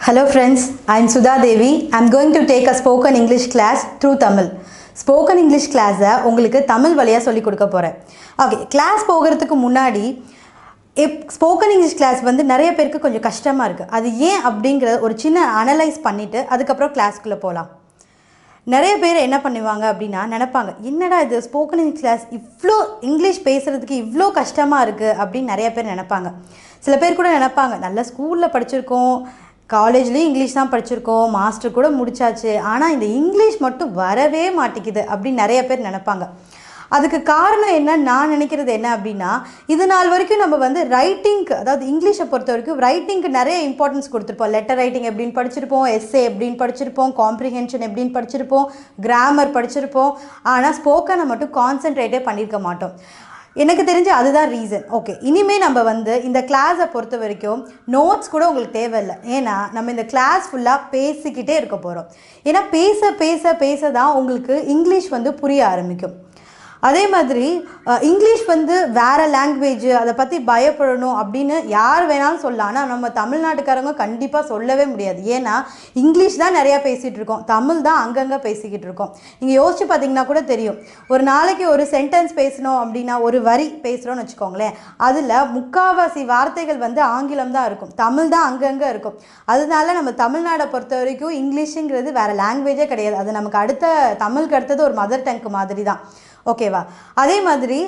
Hello friends, I am Sudha Devi. I am going to take a spoken English class through Tamil. Spoken English class உங்களுக்கு தமிழ் வழியா சொல்லி கொடுக்க போறேன். Okay, class போகிறதுக்கு முன்னாடி spoken English class வந்து நிறைய பேருக்கு கொஞ்சம் கஷ்டமாக இருக்குது. அது ஏன் அப்படிங்கிற ஒரு சின்ன அனலைஸ் பண்ணிவிட்டு அதுக்கப்புறம் கிளாஸ்க்குள்ளே போகலாம். நிறைய பேர் என்ன பண்ணுவாங்க அப்படின்னா நினைப்பாங்க, என்னடா இது ஸ்போக்கன் இங்கிலீஷ் கிளாஸ் இவ்வளோ இங்கிலீஷ் பேசுகிறதுக்கு இவ்வளோ கஷ்டமாக இருக்குது அப்படின்னு நிறைய பேர் நினைப்பாங்க. சில பேர் கூட நினைப்பாங்க, நல்ல ஸ்கூலில் படிச்சிருக்கோம், காலேஜ்லேயும் இங்கிலீஷ் தான் படிச்சிருக்கோம், மாஸ்டர் கூட முடிச்சாச்சு, ஆனால் இந்த இங்கிலீஷ் மட்டும் வரவே மாட்டேங்குது அப்படின்னு நிறைய பேர் நினைப்பாங்க. அதுக்கு காரணம் என்ன, நான் நினைக்கிறது என்ன அப்படின்னா, இது நாள் வரைக்கும் நம்ம வந்து ரைட்டிங்க்கு, அதாவது இங்கிலீஷை பொறுத்த வரைக்கும் ரைட்டிங்க்கு நிறைய இம்பார்ட்டன்ஸ் கொடுத்துருப்போம். லெட்டர் ரைட்டிங் எப்படின்னு படிச்சிருப்போம், எஸ்ஸே எப்படின்னு படிச்சிருப்போம், காம்ப்ரிஹென்ஷன் எப்படின்னு படிச்சிருப்போம், கிராமர் படிச்சிருப்போம். ஆனால் ஸ்போக்கனை மட்டும் கான்சென்ட்ரேட்டே பண்ணியிருக்க மாட்டோம். எனக்கு தெரிஞ்சு அதுதான் ரீசன். ஓகே, இனிமேல் நம்ம வந்து இந்த கிளாஸை பொறுத்த வரைக்கும் நோட்ஸ் கூட உங்களுக்கு தேவையில்லை. ஏன்னா நம்ம இந்த கிளாஸ் ஃபுல்லாக பேசிக்கிட்டே இருக்க போகிறோம். ஏன்னா பேச பேச பேச தான் உங்களுக்கு இங்கிலீஷ் வந்து புரிய ஆரம்பிக்கும். அதே மாதிரி இங்கிலீஷ் வந்து வேறு லாங்குவேஜ், அதை பற்றி பயப்படணும் அப்படின்னு யார் வேணாலும் சொல்லலாம். ஆனால் நம்ம தமிழ்நாட்டுக்காரங்க கண்டிப்பாக சொல்லவே முடியாது. ஏன்னா இங்கிலீஷ் தான் நிறையா பேசிகிட்டு இருக்கோம், தமிழ் தான் அங்கங்கே பேசிக்கிட்டு இருக்கோம். நீங்கள் யோசிச்சு பார்த்தீங்கன்னா கூட தெரியும், ஒரு நாளைக்கு ஒரு சென்டென்ஸ் பேசணும் அப்படின்னா, ஒரு வரி பேசுகிறோன்னு வச்சுக்கோங்களேன், அதில் முக்கால்வாசி வார்த்தைகள் வந்து ஆங்கிலம் தான் இருக்கும், தமிழ் தான் அங்கங்கே இருக்கும். அதனால நம்ம தமிழ்நாடை பொறுத்த வரைக்கும் இங்கிலீஷுங்கிறது வேறு லாங்குவேஜே கிடையாது. அது நமக்கு தமிழுக்கு அடுத்தது ஒரு மதர் டங்க் மாதிரி தான். ஓகேவா? அதே மாதிரி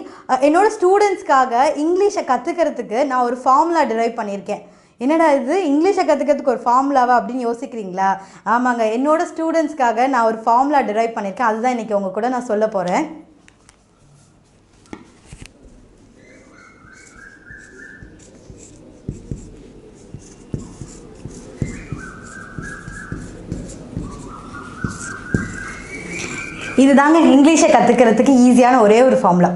என்னோடய ஸ்டூடெண்ட்ஸ்க்காக இங்கிலீஷை கற்றுக்கிறதுக்கு நான் ஒரு ஃபார்முலா டிரைவ் பண்ணியிருக்கேன். என்னடா இது இங்கிலீஷை கற்றுக்கிறதுக்கு ஒரு ஃபார்முலாவா அப்படின்னு யோசிக்கிறீங்களா? ஆமாங்க, என்னோடய ஸ்டூடெண்ட்ஸ்க்காக நான் ஒரு ஃபார்முலா டிரைவ் பண்ணியிருக்கேன். அதுதான் இன்றைக்கி உங்கள் கூட நான் சொல்ல போகிறேன். இது தாங்க இங்கிலீஷை கற்றுக்கிறதுக்கு ஈஸியான ஒரே ஒரு ஃபார்முலா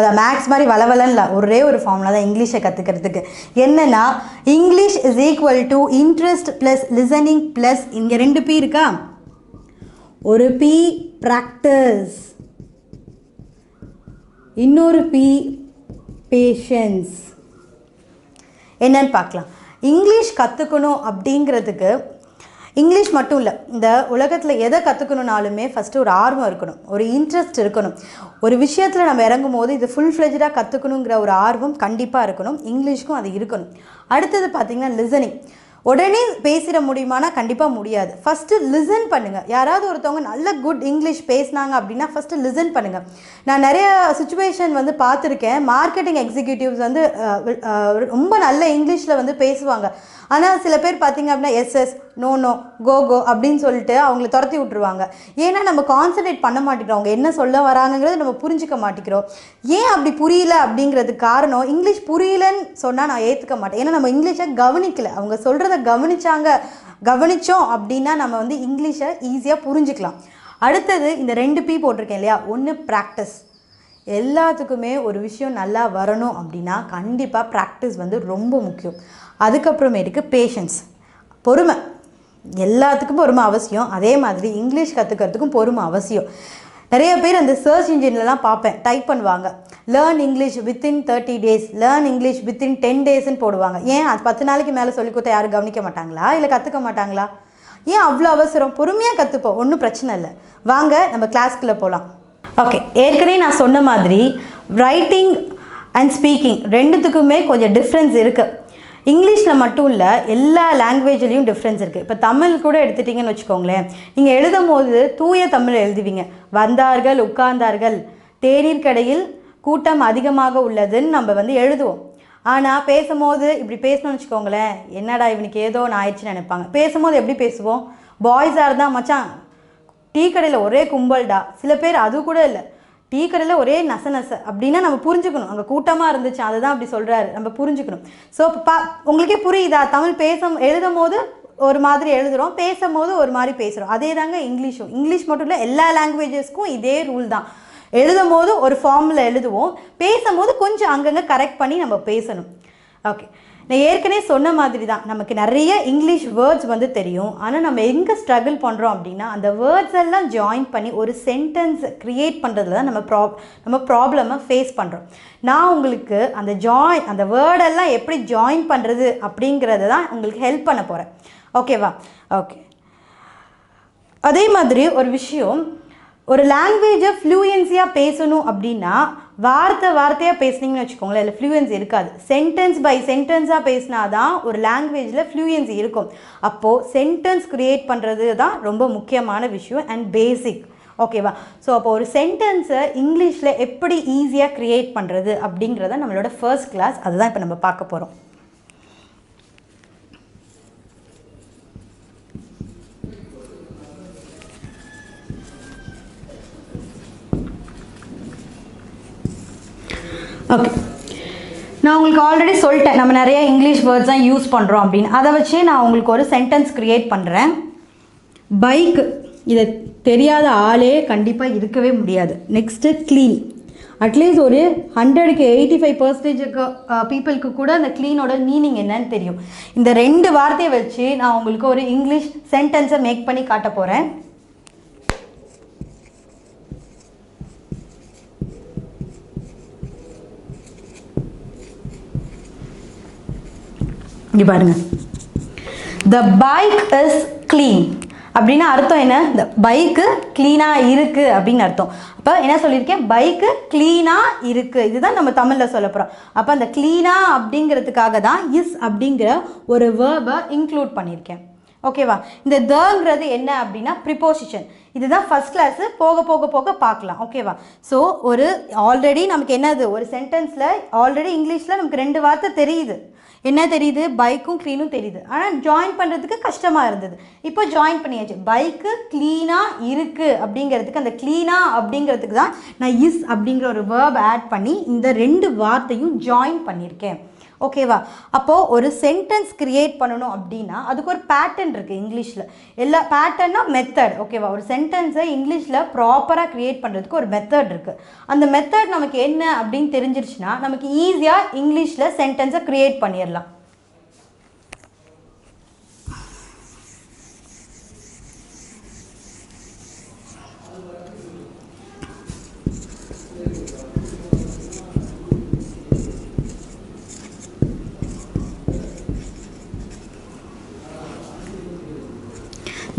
தான். மேக்ஸ் மாதிரி வளவலன்னு இல்லை, ஒரே ஒரு ஃபார்முலா தான் இங்கிலீஷை கற்றுக்கிறதுக்கு. என்னென்னா, English is equal to interest plus listening plus இங்கே 2 P இருக்கா, ஒரு P ப்ராக்டிஸ், இன்னொரு P பேஷன்ஸ். என்னன்னு பார்க்கலாம். இங்கிலீஷ் கற்றுக்கணும் அப்படிங்கிறதுக்கு இங்கிலீஷ் மட்டும் இல்லை, இந்த உலகத்தில் எதை கற்றுக்கணுன்னாலுமே ஃபஸ்ட்டு ஒரு ஆர்வம் இருக்கணும், ஒரு இன்ட்ரெஸ்ட் இருக்கணும். ஒரு விஷயத்தில் நம்ம இறங்கும் போது இது ஃபுல் ஃப்ளெஜ்டாக கற்றுக்கணுங்கிற ஒரு ஆர்வம் கண்டிப்பாக இருக்கணும். இங்கிலீஷ்க்கும் அது இருக்கணும். அடுத்தது பார்த்திங்கன்னா லிசனிங். உடனே பேசிட முடியுமானா கண்டிப்பாக முடியாது. ஃபஸ்ட்டு லிசன் பண்ணுங்கள். யாராவது ஒருத்தவங்க நல்ல குட் இங்கிலீஷ் பேசினாங்க அப்படின்னா ஃபஸ்ட்டு லிசன் பண்ணுங்கள். நான் நிறைய சுச்சுவேஷன் வந்து பார்த்துருக்கேன். மார்க்கெட்டிங் எக்ஸிக்யூட்டிவ்ஸ் வந்து ரொம்ப நல்ல இங்கிலீஷில் வந்து பேசுவாங்க. ஆனால் சில பேர் பார்த்திங்க அப்படின்னா எஸ்எஸ் நோ நோ கோ கோ அப்படின்னு சொல்லிட்டு அவங்கள துரத்தி விட்டுருவாங்க. ஏன்னா நம்ம கான்சன்ட்ரேட் பண்ண மாட்டேங்கிறோம், அவங்க என்ன சொல்ல வராங்கிறத நம்ம புரிஞ்சிக்க மாட்டேங்கிறோம். ஏன் அப்படி புரியல அப்படிங்கிறதுக்கு காரணம், இங்கிலீஷ் புரியலன்னு சொன்னால் நான் ஏற்றுக்க மாட்டேன். ஏன்னா நம்ம இங்கிலீஷை கவனிக்கலை. அவங்க சொல்கிறத கவனித்தோம் அப்படின்னா நம்ம வந்து இங்கிலீஷை ஈஸியாக புரிஞ்சுக்கலாம். அடுத்தது இந்த 2 P போட்டிருக்கேன் இல்லையா, ஒன்று ப்ராக்டிஸ். எல்லாத்துக்குமே ஒரு விஷயம் நல்லா வரணும் அப்படின்னா கண்டிப்பாக ப்ராக்டிஸ் வந்து ரொம்ப முக்கியம். அதுக்கப்புறமேட்டுக்கு பேஷன்ஸ், பொறுமை. எல்லாத்துக்கும் பொறுமை அவசியம். அதே மாதிரி இங்கிலீஷ் கற்றுக்கிறதுக்கும் பொறுமை அவசியம். நிறைய பேர் அந்த சர்ச் இன்ஜின்லலாம் பார்ப்பேன், டைப் பண்ணுவாங்க, learn English within 30 days, learn English within 10 daysன்னு போடுவாங்க. ஏன் அது 10 நாளைக்கு மேலே சொல்லி கொடுத்தா யாரும் கவனிக்க மாட்டாங்களா, இல்லை கற்றுக்க மாட்டாங்களா? ஏன் அவ்வளோ அவசரம்? பொறுமையாக கற்றுப்போம், ஒன்றும் பிரச்சனை இல்லை. வாங்க நம்ம கிளாஸ்க்குள்ளே போகலாம். ஓகே, ஏற்கனவே நான் சொன்ன மாதிரி ரைட்டிங் அண்ட் ஸ்பீக்கிங் ரெண்டுத்துக்குமே கொஞ்சம் டிஃப்ரென்ஸ் இருக்குது. இங்கிலீஷில் மட்டும் இல்லை, எல்லா லாங்குவேஜ்லேயும் டிஃப்ரென்ஸ் இருக்குது. இப்போ தமிழ் கூட எடுத்துட்டிங்கன்னு வச்சுக்கோங்களேன், நீங்கள் எழுதும் போது தூய தமிழ் எழுதுவீங்க. வந்தார்கள், உட்கார்ந்தார்கள், தேநீர் கடையில் கூட்டம் அதிகமாக உள்ளதுன்னு நம்ம வந்து எழுதுவோம். ஆனால் பேசும்போது இப்படி பேசணும்னு வச்சுக்கோங்களேன், என்னடா இவனுக்கு ஏதோ நான் ஆயிடுச்சுன்னு நினைப்பாங்க. பேசும்போது எப்படி பேசுவோம்? பாய்ஸாக இருந்தால் மச்சான் டீ கடையில் ஒரே கும்பல்டா. சில பேர் அது கூட இல்லை, டீ கடையில் ஒரே நச அப்படின்னா நம்ம புரிஞ்சுக்கணும், அங்கே கூட்டமாக இருந்துச்சு, அதுதான் அப்படி சொல்கிறாரு, நம்ம புரிஞ்சுக்கணும். ஸோ உங்களுக்கே புரியுதா? தமிழ் எழுதும் போது ஒரு மாதிரி எழுதுகிறோம், பேசும்போது ஒரு மாதிரி பேசுகிறோம். அதே தாங்க இங்கிலீஷும். இங்கிலீஷ் மட்டும் இல்லை, எல்லா லாங்குவேஜஸ்க்கும் இதே ரூல் தான். எழுதும் போது ஒரு ஃபார்மில் எழுதுவோம், பேசும்போது கொஞ்சம் அங்கங்கே கரெக்ட் பண்ணி நம்ம பேசணும். ஓகே, நான் ஏற்கனவே சொன்ன மாதிரி தான், நமக்கு நிறைய இங்கிலீஷ் வேர்ட்ஸ் வந்து தெரியும். ஆனால் நம்ம எங்கே ஸ்ட்ரகிள் பண்ணுறோம் அப்படின்னா, அந்த வேர்ட்ஸ் எல்லாம் ஜாயின் பண்ணி ஒரு சென்டென்ஸ் க்ரியேட் பண்ணுறதுல தான் நம்ம ப்ராப்ளமை ஃபேஸ் பண்ணுறோம். நான் உங்களுக்கு அந்த வேர்டெல்லாம் எப்படி ஜாயின் பண்ணுறது அப்படிங்கிறத தான் உங்களுக்கு ஹெல்ப் பண்ண போகிறேன். ஓகேவா? ஓகே. அதே மாதிரி ஒரு விஷயம், ஒரு லாங்குவேஜை ஃப்ளூயன்சியாக பேசணும் அப்படின்னா வார்த்தையாக பேசுனீங்கன்னு வச்சுக்கோங்களேன், இல்லை ஃப்ளூயன்சி இருக்காது. சென்டென்ஸ் பை சென்டென்ஸாக பேசினா தான் ஒரு லாங்குவேஜில் ஃப்ளூயன்சி இருக்கும். அப்போது சென்டென்ஸ் க்ரியேட் பண்ணுறது தான் ரொம்ப முக்கியமான விஷயம் அண்ட் பேசிக். ஓகேவா? ஸோ அப்போ ஒரு சென்டென்ஸை இங்கிலீஷில் எப்படி ஈஸியாக க்ரியேட் பண்ணுறது அப்படிங்கிறத நம்மளோட ஃபர்ஸ்ட் கிளாஸ், அதுதான் இப்போ நம்ம பார்க்க போகிறோம். ஓகே, நான் உங்களுக்கு ஆல்ரெடி சொல்லிட்டேன் நம்ம நிறைய இங்கிலீஷ் வேர்ட்ஸ் தான் யூஸ் பண்ணுறோம் அப்படின்னு. அதை வச்சு நான் உங்களுக்கு ஒரு சென்டென்ஸ் க்ரியேட் பண்ணுறேன். பைக், இதை தெரியாத ஆளே கண்டிப்பாக இருக்கவே முடியாது. நெக்ஸ்ட்டு க்ளீன், அட்லீஸ்ட் ஒரு 100க்கு 85% பீப்புளுக்கு கூட அந்த க்ளீனோட மீனிங் என்னன்னு தெரியும். இந்த 2 வார்த்தையை வச்சு நான் உங்களுக்கு ஒரு இங்கிலீஷ் சென்டென்ஸை மேக் பண்ணி காட்ட போகிறேன். இங்கே பாருங்க, த பைக் இஸ் க்ளீன் அப்படின்னா அர்த்தம் என்ன? இந்த பைக்கு க்ளீனாக இருக்குது அப்படின்னு அர்த்தம். அப்போ என்ன சொல்லியிருக்கேன்? பைக்கு க்ளீனாக இருக்குது, இதுதான் நம்ம தமிழில் சொல்ல போகிறோம். அப்போ அந்த க்ளீனாக அப்படிங்கிறதுக்காக தான் இஸ் அப்படிங்கிற ஒரு வேர்பை இன்க்ளூட் பண்ணியிருக்கேன். ஓகேவா? இந்த தங்கிறது என்ன அப்படின்னா ப்ரிப்போசிஷன். இதுதான் ஃபஸ்ட் கிளாஸு, போக போக போக பார்க்கலாம். ஓகேவா? ஸோ ஒரு ஆல்ரெடி நமக்கு என்னது, ஒரு சென்டென்ஸில் ஆல்ரெடி இங்கிலீஷில் நமக்கு 2 வார்த்தை தெரியுது. என்ன தெரியுது? பைக்கும் க்ளீனும் தெரியுது. ஆனால் ஜாயின் பண்ணுறதுக்கு கஷ்டமாக இருந்தது. இப்போ ஜாயின் பண்ணியாச்சு. பைக்கு க்ளீனாக இருக்குது அப்படிங்கிறதுக்கு, அந்த க்ளீனாக அப்படிங்கிறதுக்கு தான் நான் இஸ் அப்படிங்கிற ஒரு வேர்ப் ஆட் பண்ணி இந்த 2 வார்த்தையும் ஜாயின் பண்ணியிருக்கேன். ஓகேவா? அப்போது ஒரு சென்டென்ஸ் க்ரியேட் பண்ணணும் அப்படின்னா அதுக்கு ஒரு பேட்டர்ன் இருக்குது இங்கிலீஷில். எல்லா பேட்டர்னா மெத்தட். ஓகேவா? ஒரு சென்டென்ஸை இங்கிலீஷில் ப்ராப்பராக க்ரியேட் பண்ணுறதுக்கு ஒரு மெத்தட் இருக்குது. அந்த மெத்தட் நமக்கு என்ன அப்படின்னு தெரிஞ்சிருச்சுன்னா நமக்கு ஈஸியாக இங்கிலீஷில் சென்டென்ஸை க்ரியேட் பண்ணிடலாம்.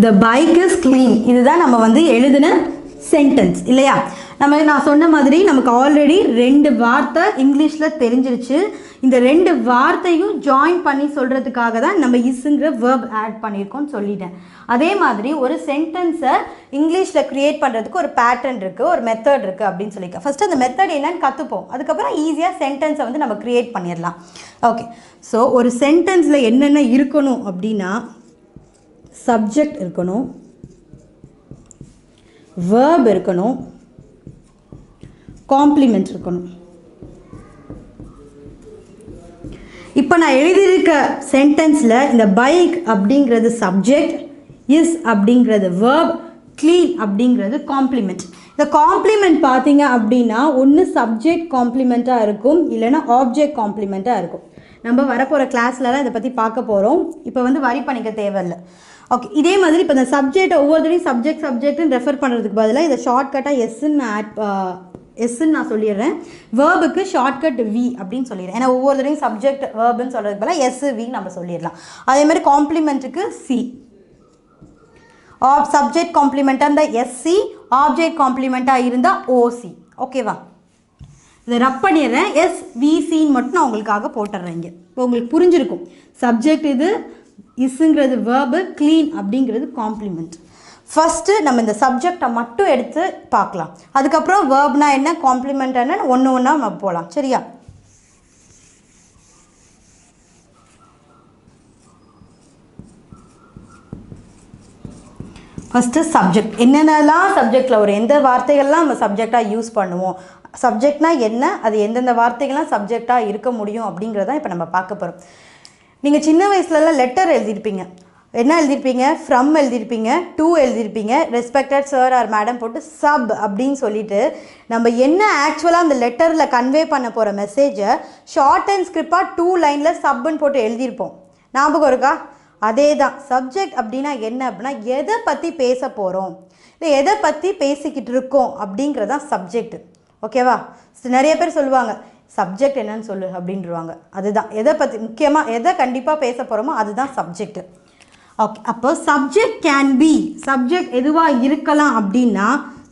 The bike is clean, இதுதான் நம்ம வந்து எழுதின சென்டென்ஸ் இல்லையா? நான் சொன்ன மாதிரி நமக்கு ஆல்ரெடி 2 வார்த்தை இங்கிலீஷில் தெரிஞ்சிருச்சு. இந்த 2 வார்த்தையும் ஜாயின் பண்ணி சொல்கிறதுக்காக தான் நம்ம இஸ்ங்கிற வேர்ப் ஆட் பண்ணியிருக்கோம்னு சொல்லிட்டேன். அதே மாதிரி ஒரு சென்டென்ஸை இங்கிலீஷில் க்ரியேட் பண்ணுறதுக்கு ஒரு பேட்டர்ன் இருக்குது, ஒரு மெத்தட் இருக்குது அப்படின்னு சொல்லியிருக்கேன். ஃபஸ்ட்டு அந்த மெத்தட் என்னன்னு கற்றுப்போம், அதுக்கப்புறம் ஈஸியாக சென்டென்ஸை வந்து நம்ம க்ரியேட் பண்ணிடலாம். ஓகே, ஸோ ஒரு சென்டென்ஸில் என்னென்ன இருக்கணும் அப்படின்னா சப்ஜெக்ட் இருக்கணும், வேர்ப் இருக்கணும், காம்ப்ளிமெண்ட் இருக்கணும். இப்போ நான் எழுதியிருக்க சென்டென்ஸில் இந்த பைக் அப்படிங்கிறது சப்ஜெக்ட், இஸ் அப்படிங்கிறது வேர்ப், க்ளீன் அப்படிங்கிறது காம்ப்ளிமெண்ட். இந்த காம்ப்ளிமெண்ட் பார்த்தீங்க அப்படின்னா ஒன்று சப்ஜெக்ட் காம்ப்ளிமெண்ட்டாக இருக்கும், இல்லைன்னா ஆப்ஜெக்ட் காம்ப்ளிமெண்ட்டாக இருக்கும். நம்ம வரப்போகிற கிளாஸ்லலாம் இதை பற்றி பார்க்க போகிறோம். இப்போ வந்து வரி பண்ணிக்க தேவையில்லை. ஓகே, இதே மாதிரி இப்போ இந்த சப்ஜெக்டை ஒவ்வொருத்தரையும் சப்ஜெக்ட்னு ரெஃபர் பண்ணுறதுக்கு பதிலாக இதை ஷார்ட்கட்டாக எஸ்ன்னு நான் சொல்லிடுறேன். வேர்புக்கு ஷார்ட்கட் வி அப்படின்னு சொல்லிடுறேன். ஏன்னா ஒவ்வொருத்தரையும் சப்ஜெக்ட் வேர்புன்னு சொல்கிறதுக்கு பதிலாக எஸ் வி நம்ம சொல்லிடலாம். அதே மாதிரி காம்ப்ளிமெண்ட்டுக்கு சி, சப்ஜெக்ட் காம்ப்ளிமெண்ட்டாக இருந்தால் எஸ்சி, ஆப்ஜெக்ட் காம்ப்ளிமெண்ட்டாக இருந்தால் ஓசி. ஓகேவா? இதை ரப் பண்ணிடுறேன். எஸ்விசின்னு மட்டும் நான் உங்களுக்காக போட்டுடுறேன். இங்கே இப்போ உங்களுக்கு புரிஞ்சிருக்கும். சப்ஜெக்ட் இது, இஸ்ங்கிறது வேர்பு, க்ளீன் அப்படிங்கிறது காம்ப்ளிமெண்ட். ஃபஸ்ட்டு நம்ம இந்த சப்ஜெக்டை மட்டும் எடுத்து பார்க்கலாம். அதுக்கப்புறம் வேர்ப்னா என்ன, காம்ப்ளிமெண்ட் என்னன்னு ஒன்று ஒன்றா நம்ம போகலாம். சரியா? First subject. என்னென்னலாம் சப்ஜெக்டில் ஒரு எந்த வார்த்தைகள்லாம் நம்ம சப்ஜெக்டாக யூஸ் பண்ணுவோம், சப்ஜெக்ட்னால் என்ன, அது எந்தெந்த வார்த்தைகள்லாம் சப்ஜெக்டாக இருக்க முடியும் அப்படிங்கிறதான் இப்போ நம்ம பார்க்க போகிறோம். நீங்கள் சின்ன வயசுலலாம் லெட்டர் எழுதியிருப்பீங்க. என்ன எழுதியிருப்பீங்க? ஃப்ரம் எழுதியிருப்பீங்க, டு எழுதியிருப்பீங்க, ரெஸ்பெக்டட் சார் ஆர் மேடம் போட்டு சப் அப்படின்னு சொல்லிட்டு நம்ம என்ன ஆக்சுவலாக அந்த லெட்டரில் கன்வே பண்ண போகிற மெசேஜை ஷார்ட் அண்ட் ஸ்கிரிப்டாக 2 லைனில் சப்புன்னு போட்டு எழுதியிருப்போம். ஞாபகம் இருக்கா? அதே தான் சப்ஜெக்ட் அப்படின்னா என்ன அப்படின்னா எதை பற்றி பேச போகிறோம், இல்லை எதை பற்றி பேசிக்கிட்டு இருக்கோம் அப்படிங்கிறதான் சப்ஜெக்ட். ஓகேவா? நிறைய பேர் சொல்லுவாங்க சப்ஜெக்ட் என்னன்னு சொல்லு அப்படின்றவாங்க. அதுதான் எதை பற்றி முக்கியமாக எதை கண்டிப்பாக பேச போகிறோமோ அதுதான் சப்ஜெக்ட். ஓகே, அப்போ சப்ஜெக்ட் கேன் பி, சப்ஜெக்ட் எதுவாக இருக்கலாம் அப்படின்னா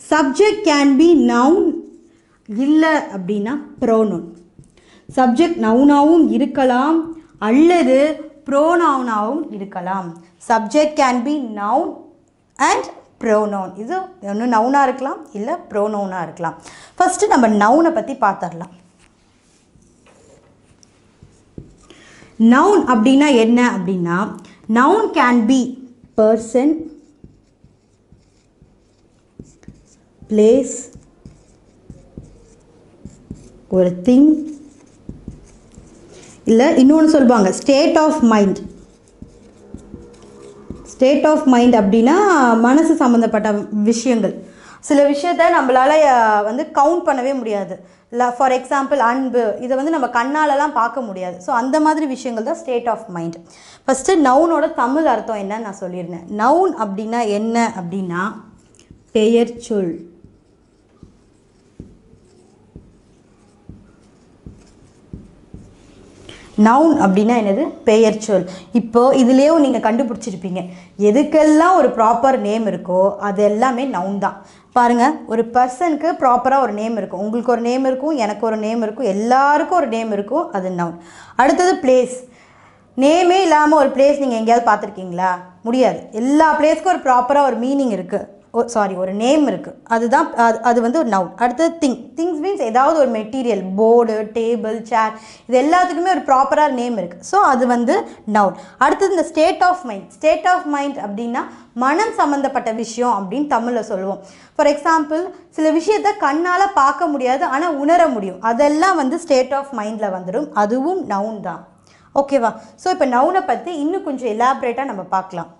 சப்ஜெக்ட் கேன் பி நவுன், இல்லை அப்படின்னா ப்ரோனவுன். சப்ஜெக்ட் நவுனாகவும் இருக்கலாம் அல்லது ப்ரோனவுனாகவும் இருக்கலாம். Subject can be noun and pronoun. இது ஒன்று நவுனாக இருக்கலாம் இல்லை ப்ரோனவுனாக இருக்கலாம். ஃபஸ்ட்டு நம்ம நவுனை பற்றி பார்த்துடலாம். நவுன் அப்படின்னா என்ன அப்படின்னா noun can be person, place, ஒரு திங், இல்லை இன்னொன்று சொல்லுவாங்க state of mind. State of mind அப்படின்னா மனசு சம்மந்தப்பட்ட விஷயங்கள். சில விஷயத்தை நம்மளால் வந்து கவுண்ட் பண்ணவே முடியாது. இல்லை ஃபார் எக்ஸாம்பிள் அன்பு, இதை வந்து நம்ம கண்ணாலலாம் பார்க்க முடியாது. ஸோ அந்த மாதிரி விஷயங்கள் தான் ஸ்டேட் ஆஃப் மைண்ட். ஃபஸ்ட்டு நவுனோட தமிழ் அர்த்தம் என்னன்னு நான் சொல்லியிருந்தேன். நவுன் அப்படின்னா என்ன அப்படின்னா பெயர் சொல். நவுன் அப்படின்னா என்னது? பெயர் சொல். இப்போது இதுலேயே நீங்கள் கண்டுபிடிச்சிருப்பீங்க, எதுக்கெல்லாம் ஒரு ப்ராப்பர் நேம் இருக்கோ அது எல்லாமே நவுன் தான். பாருங்கள், ஒரு பர்சனுக்கு ப்ராப்பராக ஒரு நேம் இருக்கும், உங்களுக்கு ஒரு நேம் இருக்கும், எனக்கு ஒரு நேம் இருக்கும், எல்லாருக்கும் ஒரு நேம் இருக்கும், அது நவுன். அடுத்தது பிளேஸ். நேமே இல்லாமல் ஒரு பிளேஸ் நீங்கள் எங்கேயாவது பார்த்துருக்கீங்களா? முடியாது. எல்லா பிளேஸ்க்கும் ஒரு ப்ராப்பராக ஒரு மீனிங் இருக்குது, ஒரு நேம் இருக்குது, அதுதான் அது வந்து ஒரு நவுன். அடுத்தது திங்ஸ் மீன்ஸ் ஏதாவது ஒரு மெட்டீரியல், போர்டு, டேபிள், சேர், இது எல்லாத்துக்குமே ஒரு ப்ராப்பராக நேம் இருக்குது. ஸோ அது வந்து நவுன். அடுத்தது இந்த state of mind. State of mind அப்படின்னா மனம் சம்மந்தப்பட்ட விஷயம் அப்படின்னு தமிழில் சொல்லுவோம். ஃபார் எக்ஸாம்பிள், சில விஷயத்தை கண்ணால் பார்க்க முடியாது ஆனால் உணர முடியும், அதெல்லாம் வந்து ஸ்டேட் ஆஃப் மைண்டில் வந்துடும், அதுவும் நவுன் தான். ஓகேவா? ஸோ இப்போ நவுனை பற்றி இன்னும் கொஞ்சம் எலாபரேட்டாக நம்ம பார்க்கலாம்.